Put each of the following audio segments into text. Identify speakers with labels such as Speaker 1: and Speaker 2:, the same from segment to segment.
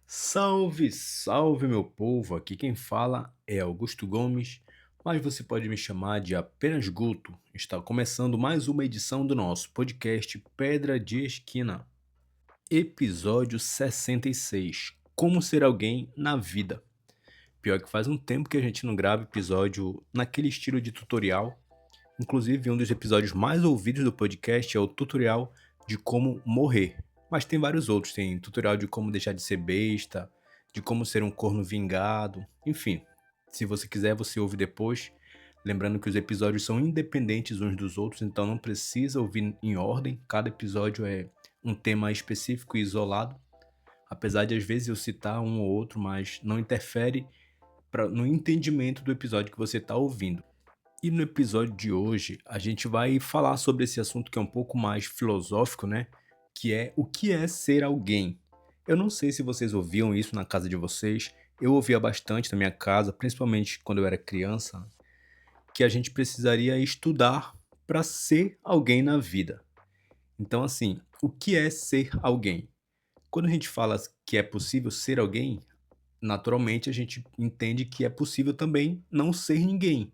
Speaker 1: Salve, salve meu povo! Aqui quem fala é Augusto Gomes, mas você pode me chamar de apenas Guto. Está começando mais uma edição do nosso podcast Pedra de Esquina, episódio 66. Como ser alguém na vida. Pior que faz um tempo que a gente não grava episódio naquele estilo de tutorial. Inclusive, um dos episódios mais ouvidos do podcast é o tutorial de como morrer. Mas tem vários outros, tem tutorial de como deixar de ser besta, de como ser um corno vingado, enfim. Se você quiser, você ouve depois. Lembrando que os episódios são independentes uns dos outros, então não precisa ouvir em ordem. Cada episódio é um tema específico e isolado. Apesar de às vezes eu citar um ou outro, mas não interfere no entendimento do episódio que você está ouvindo. E no episódio de hoje, a gente vai falar sobre esse assunto que é um pouco mais filosófico, né? Que é o que é ser alguém. Eu não sei se vocês ouviam isso na casa de vocês. Eu ouvia bastante na minha casa, principalmente quando eu era criança, que a gente precisaria estudar para ser alguém na vida. Então, assim, o que é ser alguém? Quando a gente fala que é possível ser alguém, naturalmente a gente entende que é possível também não ser ninguém,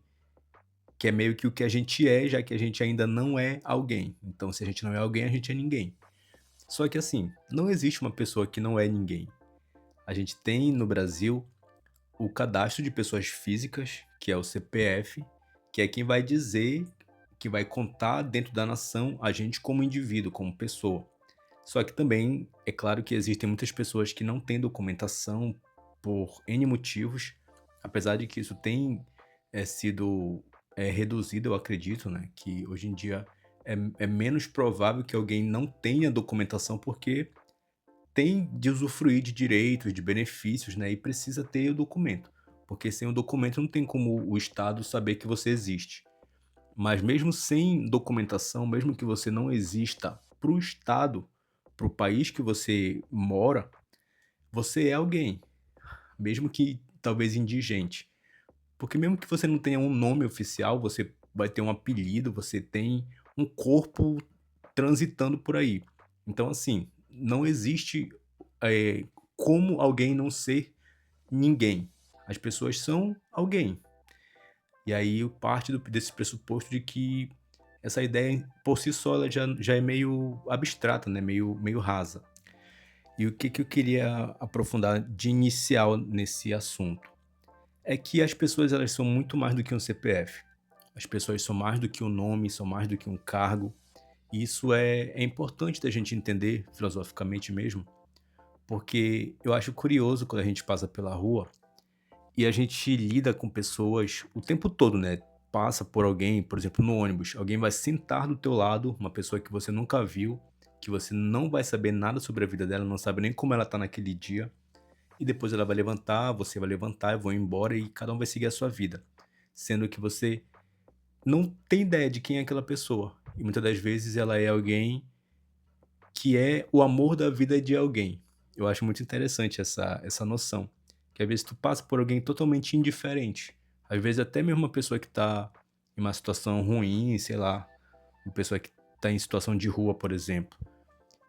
Speaker 1: que é meio que o que a gente é, já que a gente ainda não é alguém. Então, se a gente não é alguém, a gente é ninguém. Só que assim, não existe uma pessoa que não é ninguém. A gente tem no Brasil o cadastro de pessoas físicas, que é o CPF, que é quem vai dizer, que vai contar dentro da nação a gente como indivíduo, como pessoa. Só que também é claro que existem muitas pessoas que não têm documentação por N motivos, apesar de que isso tem sido reduzido, eu acredito, né? Que hoje em dia é menos provável que alguém não tenha documentação porque tem de usufruir de direitos, de benefícios, né? E precisa ter o documento. Porque sem o documento não tem como o Estado saber que você existe. Mas mesmo sem documentação, mesmo que você não exista para o Estado, para o país que você mora, você é alguém, mesmo que talvez indigente. Porque mesmo que você não tenha um nome oficial, você vai ter um apelido, você tem um corpo transitando por aí. Então, assim, não existe eh, como alguém não ser ninguém. As pessoas são alguém. E aí parte desse pressuposto de que essa ideia por si só ela já é meio abstrata, né? Meio rasa. E o que eu queria aprofundar de inicial nesse assunto? É que as pessoas elas são muito mais do que um CPF. As pessoas são mais do que um nome, são mais do que um cargo. E isso é importante da gente entender filosoficamente mesmo, porque eu acho curioso quando a gente passa pela rua e a gente lida com pessoas o tempo todo, né? Passa por alguém, por exemplo, no ônibus, alguém vai sentar do teu lado, uma pessoa que você nunca viu, que você não vai saber nada sobre a vida dela, não sabe nem como ela tá naquele dia, e depois ela vai levantar, você vai levantar, eu vou embora e cada um vai seguir a sua vida. Sendo que você não tem ideia de quem é aquela pessoa. E muitas das vezes ela é alguém que é o amor da vida de alguém. Eu acho muito interessante essa noção. Que às vezes tu passa por alguém totalmente indiferente. Às vezes até mesmo uma pessoa que tá em uma situação ruim, sei lá, uma pessoa que tá em situação de rua, por exemplo.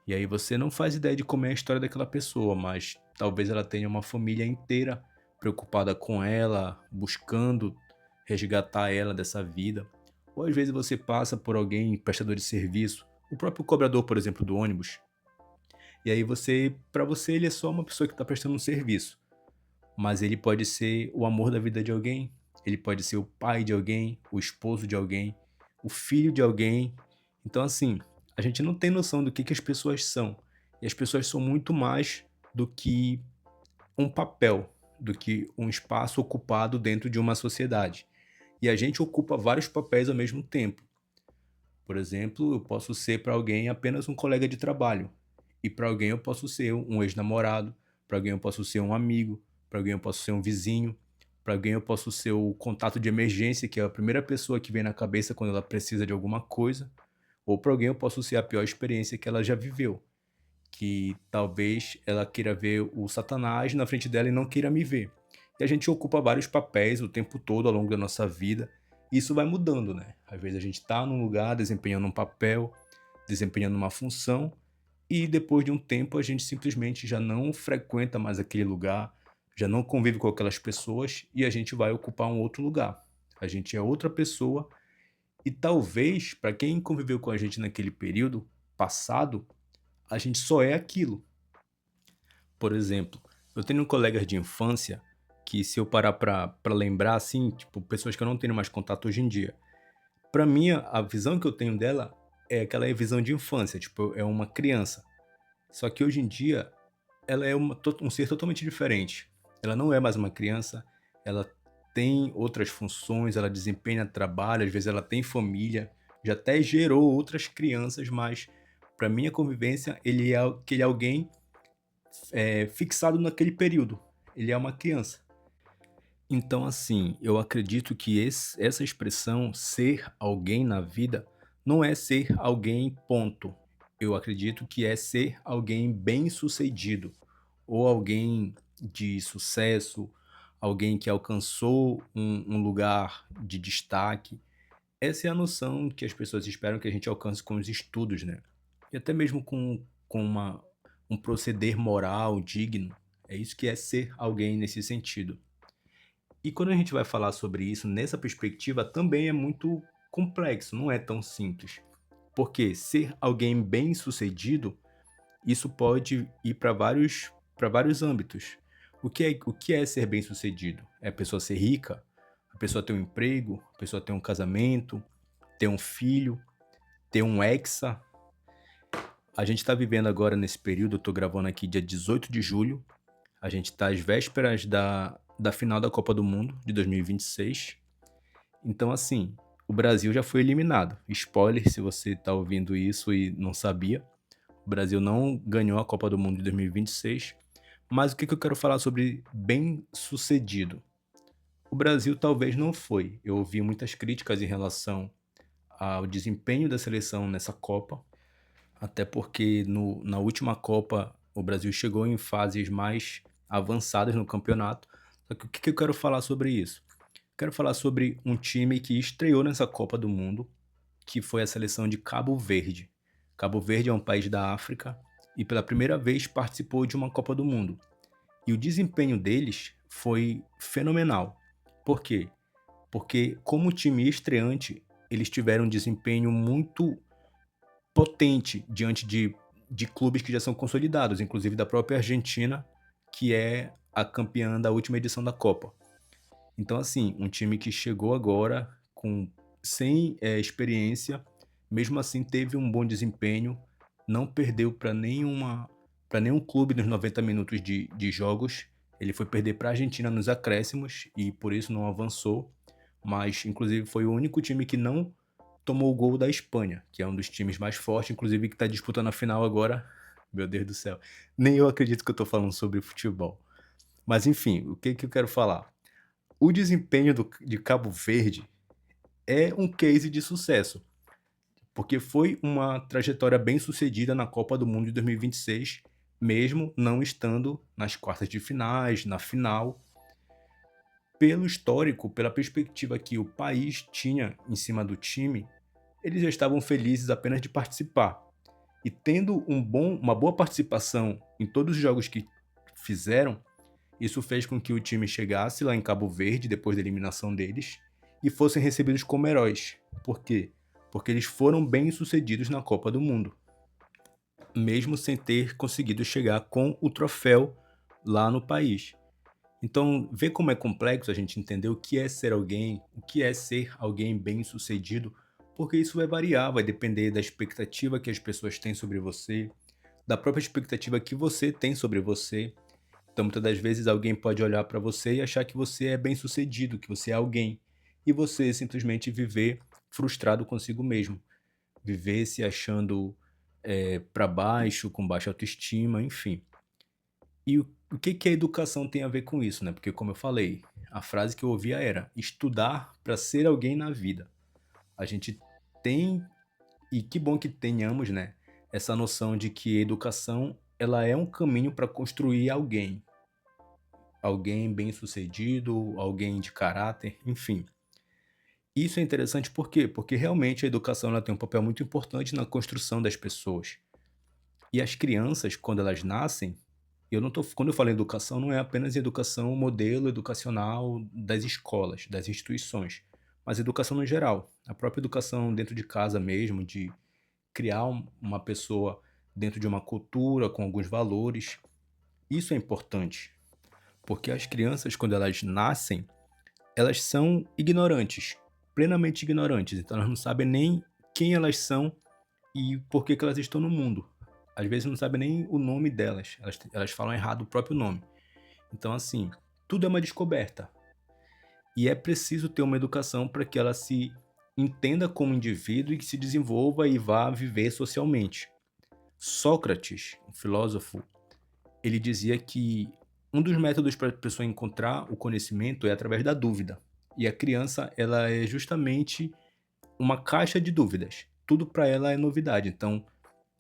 Speaker 1: E aí você não faz ideia de como é a história daquela pessoa, mas talvez ela tenha uma família inteira preocupada com ela, buscando resgatar ela dessa vida. Ou às vezes você passa por alguém, prestador de serviço, o próprio cobrador, por exemplo, do ônibus. E aí você, para você ele é só uma pessoa que está prestando um serviço, mas ele pode ser o amor da vida de alguém, ele pode ser o pai de alguém, o esposo de alguém, o filho de alguém. Então assim, a gente não tem noção do que as pessoas são. E as pessoas são muito mais do que um papel, do que um espaço ocupado dentro de uma sociedade. E a gente ocupa vários papéis ao mesmo tempo. Por exemplo, eu posso ser para alguém apenas um colega de trabalho. E para alguém eu posso ser um ex-namorado, para alguém eu posso ser um amigo, para alguém eu posso ser um vizinho, para alguém eu posso ser o contato de emergência, que é a primeira pessoa que vem na cabeça quando ela precisa de alguma coisa, ou para alguém eu posso ser a pior experiência que ela já viveu, que talvez ela queira ver o Satanás na frente dela e não queira me ver. E a gente ocupa vários papéis o tempo todo ao longo da nossa vida. E isso vai mudando, né? Às vezes a gente está num lugar desempenhando um papel, desempenhando uma função, e depois de um tempo a gente simplesmente já não frequenta mais aquele lugar, já não convive com aquelas pessoas e a gente vai ocupar um outro lugar. A gente é outra pessoa e talvez, para quem conviveu com a gente naquele período passado, a gente só é aquilo. Por exemplo, eu tenho colegas de infância que, se eu parar pra lembrar, assim, tipo, pessoas que eu não tenho mais contato hoje em dia, pra mim a visão que eu tenho dela é aquela visão de infância, tipo, é uma criança. Só que hoje em dia ela é um ser totalmente diferente. Ela não é mais uma criança, ela tem outras funções, ela desempenha trabalho, às vezes ela tem família, já até gerou outras crianças, mas para minha convivência ele é aquele alguém fixado naquele período. Ele é uma criança. Então, assim, eu acredito que essa expressão ser alguém na vida não é ser alguém, ponto. Eu acredito que é ser alguém bem-sucedido, ou alguém de sucesso, alguém que alcançou um lugar de destaque. Essa é a noção que as pessoas esperam que a gente alcance com os estudos, né? E até mesmo com um proceder moral, digno. É isso que é ser alguém nesse sentido. E quando a gente vai falar sobre isso nessa perspectiva, também é muito complexo, não é tão simples. Porque ser alguém bem-sucedido, isso pode ir para vários âmbitos. O que é ser bem-sucedido? É a pessoa ser rica? A pessoa ter um emprego? A pessoa ter um casamento? Ter um filho? Ter um hexa? A gente está vivendo agora nesse período, eu estou gravando aqui dia 18 de julho, a gente está às vésperas da final da Copa do Mundo de 2026. Então, assim, o Brasil já foi eliminado. Spoiler, se você está ouvindo isso e não sabia. O Brasil não ganhou a Copa do Mundo de 2026. Mas o que eu quero falar sobre bem-sucedido? O Brasil talvez não foi. Eu ouvi muitas críticas em relação ao desempenho da seleção nessa Copa. Até porque na última Copa o Brasil chegou em fases mais avançadas no campeonato. Só que o que eu quero falar sobre isso? Quero falar sobre um time que estreou nessa Copa do Mundo, que foi a seleção de Cabo Verde. Cabo Verde é um país da África e pela primeira vez participou de uma Copa do Mundo. E o desempenho deles foi fenomenal. Por quê? Porque como time estreante, eles tiveram um desempenho muito potente diante de clubes que já são consolidados, inclusive da própria Argentina, que é a campeã da última edição da Copa. Então, assim, um time que chegou agora sem experiência, mesmo assim teve um bom desempenho, não perdeu para nenhum clube nos 90 minutos de jogos. Ele foi perder para a Argentina nos acréscimos e por isso não avançou. Mas, inclusive, foi o único time que não tomou o gol da Espanha, que é um dos times mais fortes, inclusive que está disputando a final agora. Meu Deus do céu. Nem eu acredito que eu estou falando sobre futebol. Mas, enfim, o que eu quero falar? O desempenho de Cabo Verde é um case de sucesso, porque foi uma trajetória bem sucedida na Copa do Mundo de 2026, mesmo não estando nas quartas de finais, na final. Pelo histórico, pela perspectiva que o país tinha em cima do time, eles já estavam felizes apenas de participar. E tendo uma boa participação em todos os jogos que fizeram, isso fez com que o time chegasse lá em Cabo Verde, depois da eliminação deles, e fossem recebidos como heróis. Por quê? Porque eles foram bem-sucedidos na Copa do Mundo, mesmo sem ter conseguido chegar com o troféu lá no país. Então, vê como é complexo a gente entender o que é ser alguém, o que é ser alguém bem-sucedido, porque isso vai variar, vai depender da expectativa que as pessoas têm sobre você, da própria expectativa que você tem sobre você. Então, muitas das vezes, alguém pode olhar para você e achar que você é bem-sucedido, que você é alguém, e você simplesmente viver frustrado consigo mesmo, viver se achando para baixo, com baixa autoestima, enfim. E o que que a educação tem a ver com isso, né? Porque, como eu falei, a frase que eu ouvia era estudar para ser alguém na vida. A gente tem, e que bom que tenhamos, né? Essa noção de que a educação ela é um caminho para construir alguém, alguém bem-sucedido, alguém de caráter, enfim. Isso é interessante por quê? Porque realmente a educação ela tem um papel muito importante na construção das pessoas. E as crianças, quando elas nascem, eu não tô quando eu falo em educação, não é apenas educação, modelo educacional das escolas, das instituições, mas educação no geral. A própria educação dentro de casa mesmo, de criar uma pessoa dentro de uma cultura com alguns valores. Isso é importante, porque as crianças, quando elas nascem, elas são ignorantes, plenamente ignorantes, então elas não sabem nem quem elas são e por que que elas estão no mundo. Às vezes não sabem nem o nome delas, elas falam errado o próprio nome. Então, assim, tudo é uma descoberta. E é preciso ter uma educação para que ela se entenda como indivíduo e que se desenvolva e vá viver socialmente. Sócrates, um filósofo, ele dizia que um dos métodos para a pessoa encontrar o conhecimento é através da dúvida. E a criança, ela é justamente uma caixa de dúvidas. Tudo para ela é novidade. Então,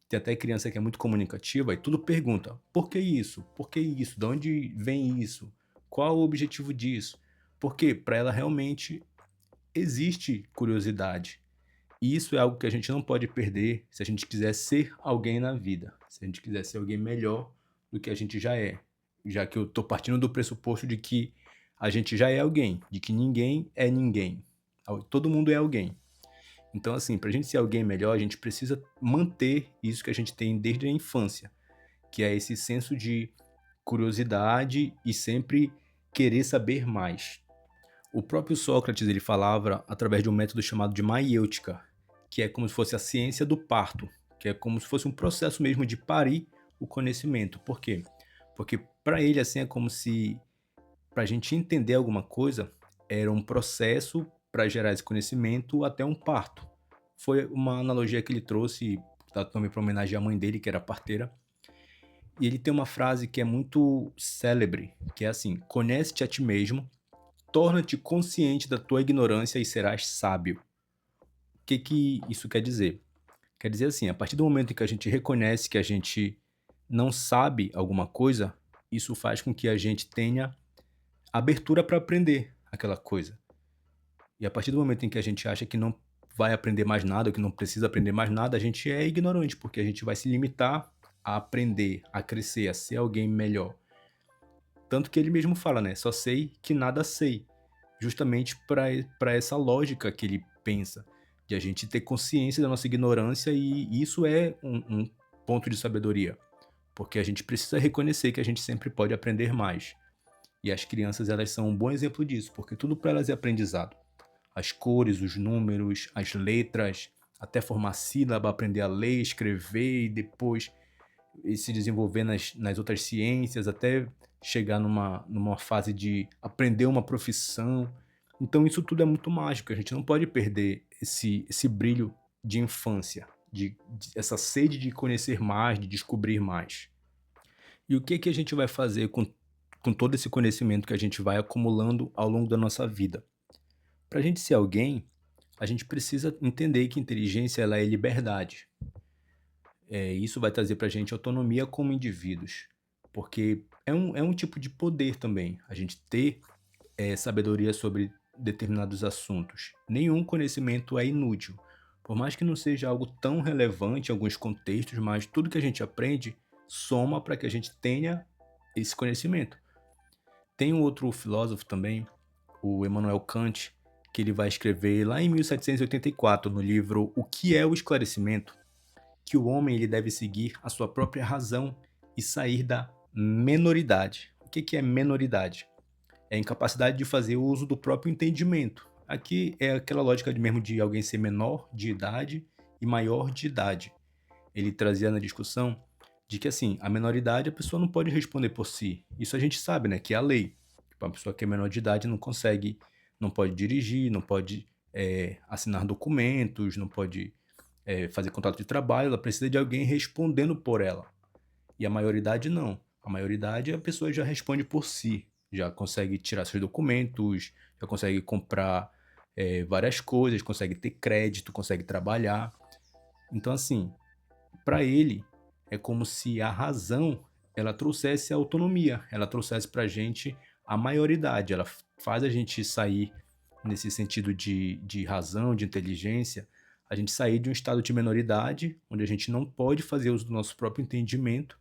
Speaker 1: tem até criança que é muito comunicativa e tudo pergunta: por que isso? Por que isso? De onde vem isso? Qual o objetivo disso? Porque para ela realmente existe curiosidade. E isso é algo que a gente não pode perder se a gente quiser ser alguém na vida, se a gente quiser ser alguém melhor do que a gente já é. Já que eu estou partindo do pressuposto de que a gente já é alguém, de que ninguém é ninguém. Todo mundo é alguém. Então, assim, para a gente ser alguém melhor, a gente precisa manter isso que a gente tem desde a infância, que é esse senso de curiosidade e sempre querer saber mais. O próprio Sócrates ele falava através de um método chamado de maiêutica, que é como se fosse a ciência do parto, que é como se fosse um processo mesmo de parir o conhecimento. Por quê? Porque para ele assim é como se para a gente entender alguma coisa era um processo para gerar esse conhecimento até um parto. Foi uma analogia que ele trouxe também para homenagear a mãe dele, que era parteira. E ele tem uma frase que é muito célebre, que é assim: conhece-te a ti mesmo, torna-te consciente da tua ignorância e serás sábio. O que que isso quer dizer? Quer dizer assim, a partir do momento em que a gente reconhece que a gente não sabe alguma coisa, isso faz com que a gente tenha abertura para aprender aquela coisa. E a partir do momento em que a gente acha que não vai aprender mais nada, ou que não precisa aprender mais nada, a gente é ignorante, porque a gente vai se limitar a aprender, a crescer, a ser alguém melhor. Tanto que ele mesmo fala, né? Só sei que nada sei. Justamente para essa lógica que ele pensa, de a gente ter consciência da nossa ignorância, e isso é um ponto de sabedoria, porque a gente precisa reconhecer que a gente sempre pode aprender mais. E as crianças, elas são um bom exemplo disso, porque tudo para elas é aprendizado. As cores, os números, as letras, até formar sílaba, aprender a ler, escrever e depois se desenvolver nas outras ciências, até chegar numa fase de aprender uma profissão. Então isso tudo é muito mágico, a gente não pode perder esse brilho de infância, essa sede de conhecer mais, de descobrir mais. E o que que a gente vai fazer com todo esse conhecimento que a gente vai acumulando ao longo da nossa vida? Para a gente ser alguém, a gente precisa entender que inteligência ela é liberdade. Isso vai trazer para a gente autonomia como indivíduos, porque é um tipo de poder também, a gente ter sabedoria sobre determinados assuntos. Nenhum conhecimento é inútil, por mais que não seja algo tão relevante em alguns contextos, mas tudo que a gente aprende soma para que a gente tenha esse conhecimento. Tem um outro filósofo também, o Immanuel Kant, que ele vai escrever lá em 1784 no livro O que é o Esclarecimento, que o homem ele deve seguir a sua própria razão e sair da menoridade. O que é menoridade? É a incapacidade de fazer uso do próprio entendimento. Aqui é aquela lógica mesmo de alguém ser menor de idade e maior de idade. Ele trazia na discussão de que assim, a menoridade a pessoa não pode responder por si. Isso a gente sabe, né, que é a lei. Tipo, uma pessoa que é menor de idade não consegue, não pode dirigir, não pode assinar documentos, não pode fazer contrato de trabalho, ela precisa de alguém respondendo por ela. E a maioridade não. A maioridade a pessoa já responde por si, já consegue tirar seus documentos, já consegue comprar várias coisas, consegue ter crédito, consegue trabalhar. Então, assim, para ele é como se a razão ela trouxesse a autonomia, ela trouxesse para a gente a maioridade, ela faz a gente sair nesse sentido de razão, de inteligência, A gente sair de um estado de menoridade, onde a gente não pode fazer uso do nosso próprio entendimento,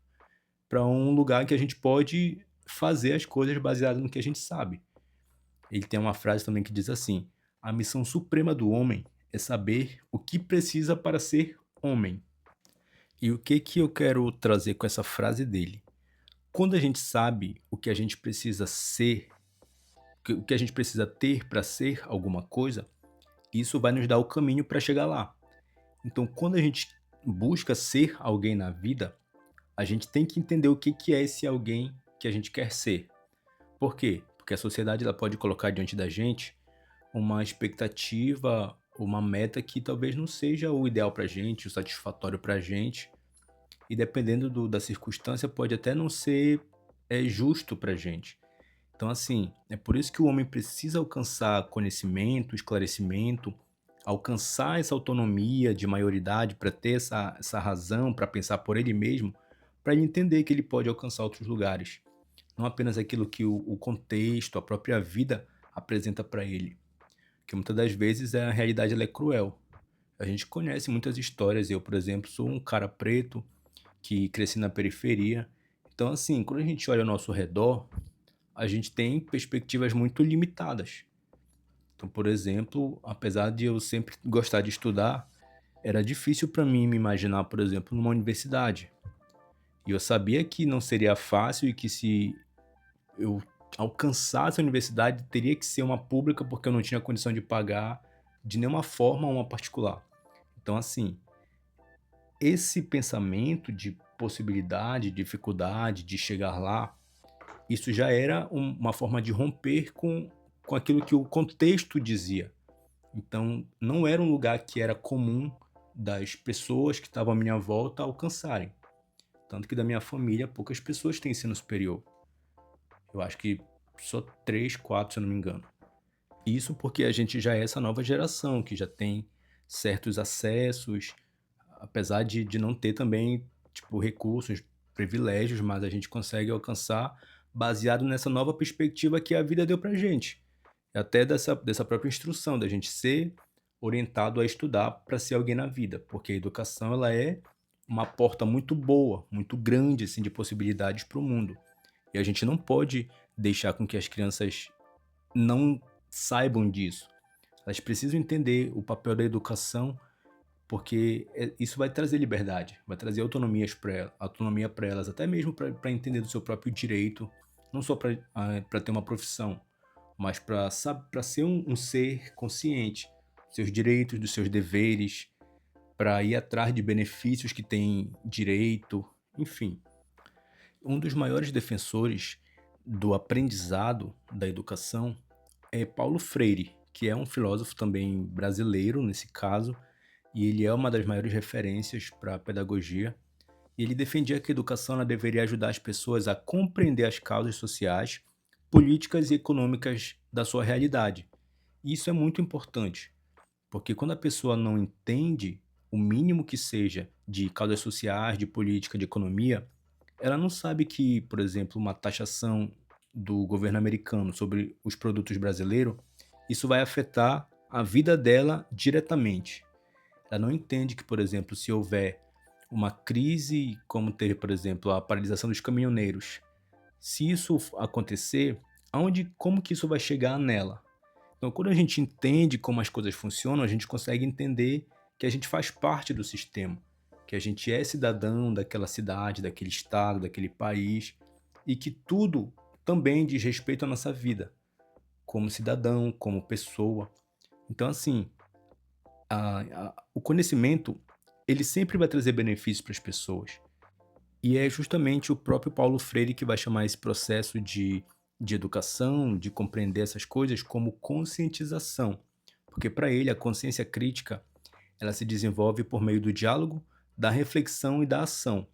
Speaker 1: para um lugar que a gente pode fazer as coisas baseado no que a gente sabe. Ele tem uma frase também que diz assim: "A missão suprema do homem é saber o que precisa para ser homem". E o que que eu quero trazer com essa frase dele? Quando a gente sabe o que a gente precisa ser, o que a gente precisa ter para ser alguma coisa, isso vai nos dar o caminho para chegar lá. Então, quando a gente busca ser alguém na vida, a gente tem que entender o que que é esse alguém que a gente quer ser. Por quê? Porque a sociedade ela pode colocar diante da gente uma expectativa, uma meta que talvez não seja o ideal para gente, o satisfatório para gente, e dependendo da circunstância pode até não ser justo para gente. Então, assim, é por isso que o homem precisa alcançar conhecimento, esclarecimento, alcançar essa autonomia de maioridade para ter essa razão, para pensar por ele mesmo, para ele entender que ele pode alcançar outros lugares. Não apenas aquilo que o contexto, a própria vida apresenta para ele. Que muitas das vezes a realidade ela é cruel. A gente conhece muitas histórias. Eu, por exemplo, sou um cara preto que cresci na periferia. Então, assim, quando a gente olha ao nosso redor, a gente tem perspectivas muito limitadas. Então, por exemplo, apesar de eu sempre gostar de estudar, era difícil para mim me imaginar, por exemplo, numa universidade. E eu sabia que não seria fácil e que se eu alcançasse a universidade teria que ser uma pública porque eu não tinha condição de pagar de nenhuma forma uma particular. Então, assim, esse pensamento de possibilidade, dificuldade de chegar lá, isso já era uma forma de romper com aquilo que o contexto dizia. Então, não era um lugar que era comum das pessoas que estavam à minha volta alcançarem. Tanto que da minha família, poucas pessoas têm ensino superior. Eu acho que só 3, 4, se eu não me engano. Isso porque a gente já é essa nova geração, que já tem certos acessos, apesar de não ter também, tipo, recursos, privilégios, mas a gente consegue alcançar baseado nessa nova perspectiva que a vida deu pra gente. Até dessa própria instrução, da gente ser orientado a estudar para ser alguém na vida, porque a educação ela é uma porta muito boa, muito grande assim de possibilidades para o mundo. E a gente não pode deixar com que as crianças não saibam disso. Elas precisam entender o papel da educação, porque isso vai trazer liberdade, vai trazer autonomia para elas, até mesmo para entender do seu próprio direito, não só para ter uma profissão, mas para ser um ser consciente, dos seus direitos, dos seus deveres, para ir atrás de benefícios que tem direito, enfim. Um dos maiores defensores do aprendizado da educação é Paulo Freire, que é um filósofo também brasileiro nesse caso, e ele é uma das maiores referências para a pedagogia. E ele defendia que a educação ela deveria ajudar as pessoas a compreender as causas sociais, políticas e econômicas da sua realidade. E isso é muito importante, porque quando a pessoa não entende o mínimo que seja de causas sociais, de política, de economia, ela não sabe que, por exemplo, uma taxação do governo americano sobre os produtos brasileiros, isso vai afetar a vida dela diretamente. Ela não entende que, por exemplo, se houver uma crise, como teve, por exemplo, a paralisação dos caminhoneiros, se isso acontecer, como que isso vai chegar nela? Então, quando a gente entende como as coisas funcionam, a gente consegue entender que a gente faz parte do sistema, que a gente é cidadão daquela cidade, daquele estado, daquele país, e que tudo também diz respeito à nossa vida, como cidadão, como pessoa. Então, assim, o conhecimento, ele sempre vai trazer benefícios para as pessoas. E é justamente o próprio Paulo Freire que vai chamar esse processo de educação, de compreender essas coisas como conscientização. Porque para ele a consciência crítica, ela se desenvolve por meio do diálogo, da reflexão e da ação.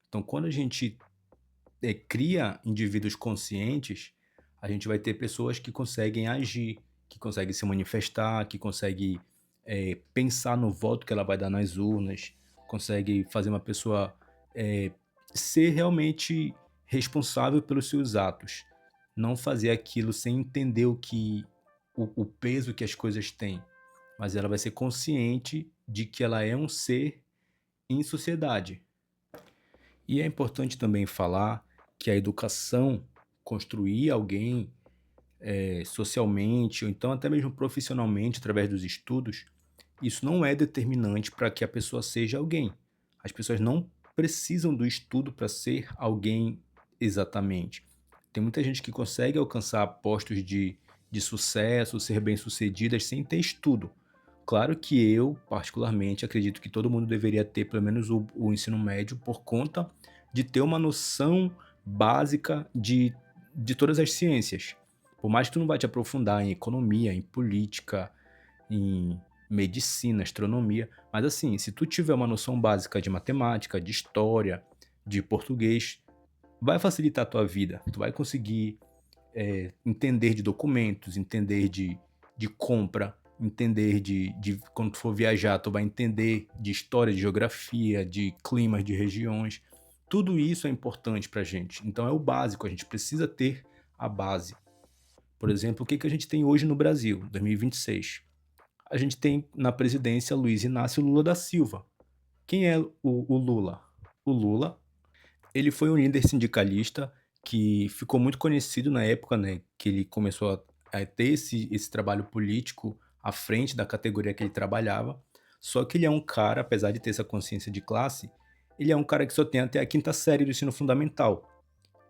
Speaker 1: Então quando a gente cria indivíduos conscientes, a gente vai ter pessoas que conseguem agir, que conseguem se manifestar, que conseguem pensar no voto que ela vai dar nas urnas, consegue fazer uma pessoa eh, ser realmente responsável pelos seus atos, não fazer aquilo sem entender o peso que as coisas têm, mas ela vai ser consciente de que ela é um ser em sociedade. E é importante também falar que a educação, construir alguém socialmente, ou então até mesmo profissionalmente, através dos estudos, isso não é determinante para que a pessoa seja alguém. As pessoas não precisam do estudo para ser alguém exatamente. Tem muita gente que consegue alcançar postos de sucesso, ser bem-sucedidas sem ter estudo. Claro que eu, particularmente, acredito que todo mundo deveria ter pelo menos o ensino médio por conta de ter uma noção básica de todas as ciências. Por mais que tu não vai te aprofundar em economia, em política, em medicina, astronomia, mas assim, se tu tiver uma noção básica de matemática, de história, de português, vai facilitar a tua vida. Tu vai conseguir entender de documentos, entender de compra, entender de quando tu for viajar, tu vai entender de história, de geografia, de climas, de regiões. Tudo isso é importante pra gente. Então é o básico, a gente precisa ter a base. Por exemplo, o que a gente tem hoje no Brasil, 2026? A gente tem na presidência Luiz Inácio Lula da Silva. Quem é o Lula? O Lula, ele foi um líder sindicalista que ficou muito conhecido na época, né, que ele começou a ter esse trabalho político à frente da categoria que ele trabalhava. Só que ele é um cara, apesar de ter essa consciência de classe, ele é um cara que só tem até a quinta série do ensino fundamental.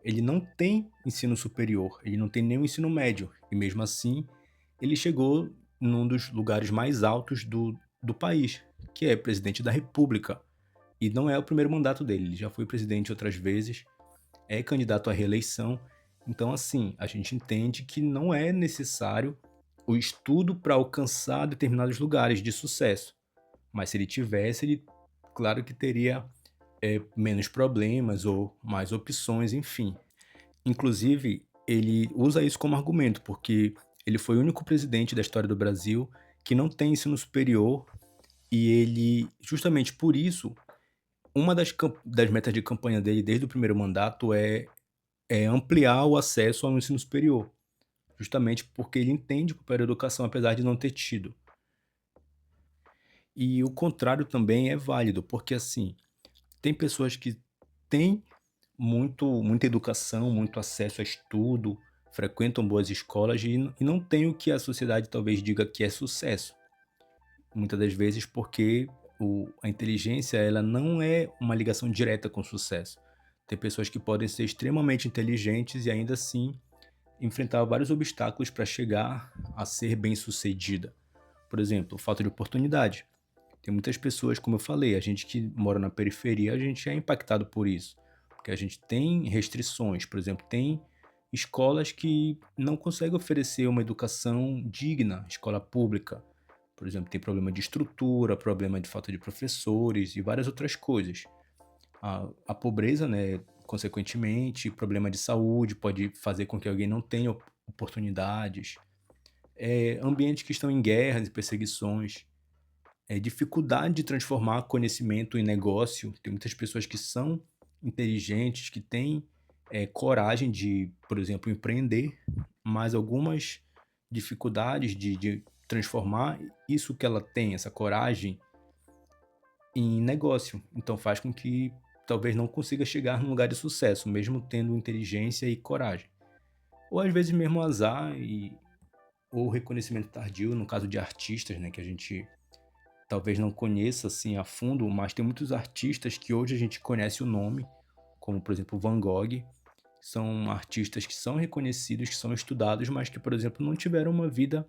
Speaker 1: Ele não tem ensino superior, ele não tem nem o ensino médio. E mesmo assim, ele chegou num dos lugares mais altos do país, que é presidente da República. E não é o primeiro mandato dele, ele já foi presidente outras vezes, é candidato à reeleição. Então, assim, a gente entende que não é necessário o estudo para alcançar determinados lugares de sucesso. Mas se ele tivesse, ele, claro que teria menos problemas ou mais opções, enfim. Inclusive, ele usa isso como argumento, porque ele foi o único presidente da história do Brasil que não tem ensino superior e ele, justamente por isso, uma das metas de campanha dele desde o primeiro mandato é ampliar o acesso ao ensino superior, justamente porque ele entende o papel da educação, apesar de não ter tido. E o contrário também é válido, porque assim, tem pessoas que têm muita educação, muito acesso a estudo, frequentam boas escolas e não têm o que a sociedade talvez diga que é sucesso. Muitas das vezes porque a inteligência ela não é uma ligação direta com o sucesso. Tem pessoas que podem ser extremamente inteligentes e ainda assim enfrentar vários obstáculos para chegar a ser bem-sucedida. Por exemplo, falta de oportunidade. Tem muitas pessoas, como eu falei, a gente que mora na periferia, a gente é impactado por isso, porque a gente tem restrições, por exemplo, tem escolas que não conseguem oferecer uma educação digna, escola pública. Por exemplo, tem problema de estrutura, problema de falta de professores e várias outras coisas. A pobreza, né, consequentemente, problema de saúde pode fazer com que alguém não tenha oportunidades. Ambientes que estão em guerras e perseguições, dificuldade de transformar conhecimento em negócio. Tem muitas pessoas que são inteligentes, que têm coragem de, por exemplo, empreender, mas algumas dificuldades de transformar isso que ela tem, essa coragem, em negócio. Então faz com que talvez não consiga chegar num lugar de sucesso, mesmo tendo inteligência e coragem. Ou às vezes mesmo azar ou reconhecimento tardio, no caso de artistas, né, que a gente talvez não conheça assim a fundo, mas tem muitos artistas que hoje a gente conhece o nome, como por exemplo Van Gogh, são artistas que são reconhecidos, que são estudados, mas que, por exemplo, não tiveram uma vida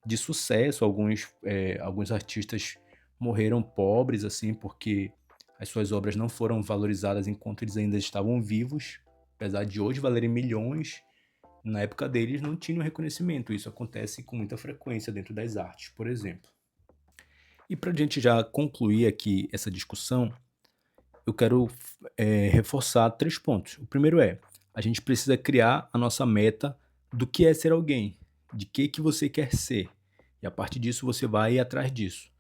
Speaker 1: de sucesso. Alguns artistas morreram pobres, assim, porque as suas obras não foram valorizadas enquanto eles ainda estavam vivos, apesar de hoje valerem milhões. Na época deles não tinham reconhecimento. Isso acontece com muita frequência dentro das artes, por exemplo. E para a gente já concluir aqui essa discussão, eu quero reforçar 3 pontos. O primeiro é, a gente precisa criar a nossa meta do que é ser alguém, de que você quer ser. E a partir disso você vai ir atrás disso.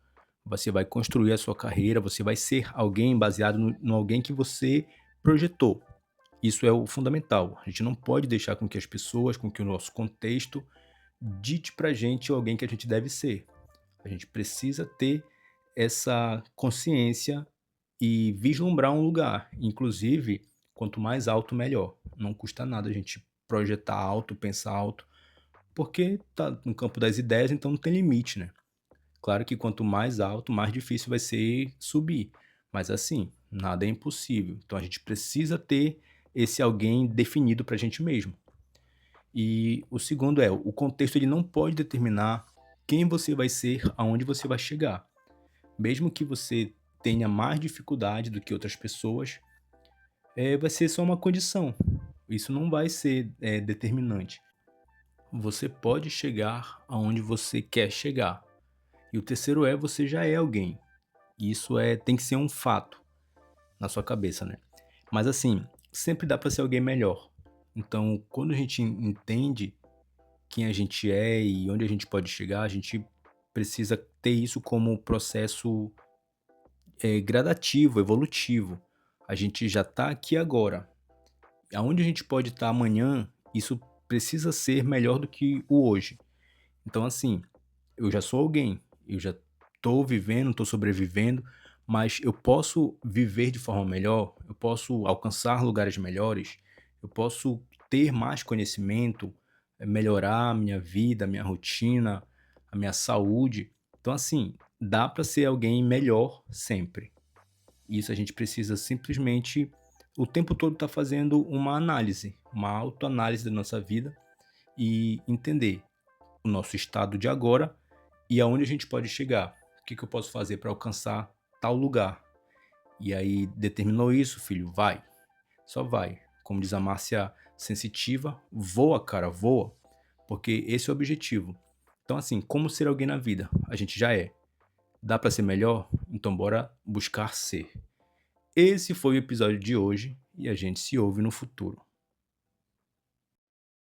Speaker 1: Você vai construir a sua carreira, você vai ser alguém baseado no alguém que você projetou. Isso é o fundamental. A gente não pode deixar com que as pessoas, com que o nosso contexto dite pra gente alguém que a gente deve ser. A gente precisa ter essa consciência e vislumbrar um lugar. Inclusive, quanto mais alto, melhor. Não custa nada a gente projetar alto, pensar alto, porque tá no campo das ideias, então não tem limite, né? Claro que quanto mais alto, mais difícil vai ser subir. Mas assim, nada é impossível. Então a gente precisa ter esse alguém definido para a gente mesmo. E o segundo é, o contexto ele não pode determinar quem você vai ser, aonde você vai chegar. Mesmo que você tenha mais dificuldade do que outras pessoas, vai ser só uma condição. Isso não vai ser determinante. Você pode chegar aonde você quer chegar. E o terceiro é, você já é alguém. Isso tem que ser um fato na sua cabeça, né? Mas assim, sempre dá para ser alguém melhor. Então, quando a gente entende quem a gente é e onde a gente pode chegar, a gente precisa ter isso como um processo gradativo, evolutivo. A gente já está aqui agora. Aonde a gente pode estar amanhã, isso precisa ser melhor do que o hoje. Então, assim, eu já sou alguém, eu já estou vivendo, estou sobrevivendo, mas eu posso viver de forma melhor, eu posso alcançar lugares melhores, eu posso ter mais conhecimento, melhorar a minha vida, a minha rotina, a minha saúde. Então, assim, dá para ser alguém melhor sempre. Isso a gente precisa simplesmente o tempo todo estar fazendo uma análise, uma autoanálise da nossa vida e entender o nosso estado de agora e aonde a gente pode chegar. O que eu posso fazer para alcançar tal lugar? E aí, determinou isso, filho? Vai. Só vai. Como diz a Márcia Sensitiva, voa, cara, voa. Porque esse é o objetivo. Então, assim, como ser alguém na vida? A gente já é. Dá para ser melhor? Então, bora buscar ser. Esse foi o episódio de hoje e a gente se ouve no futuro.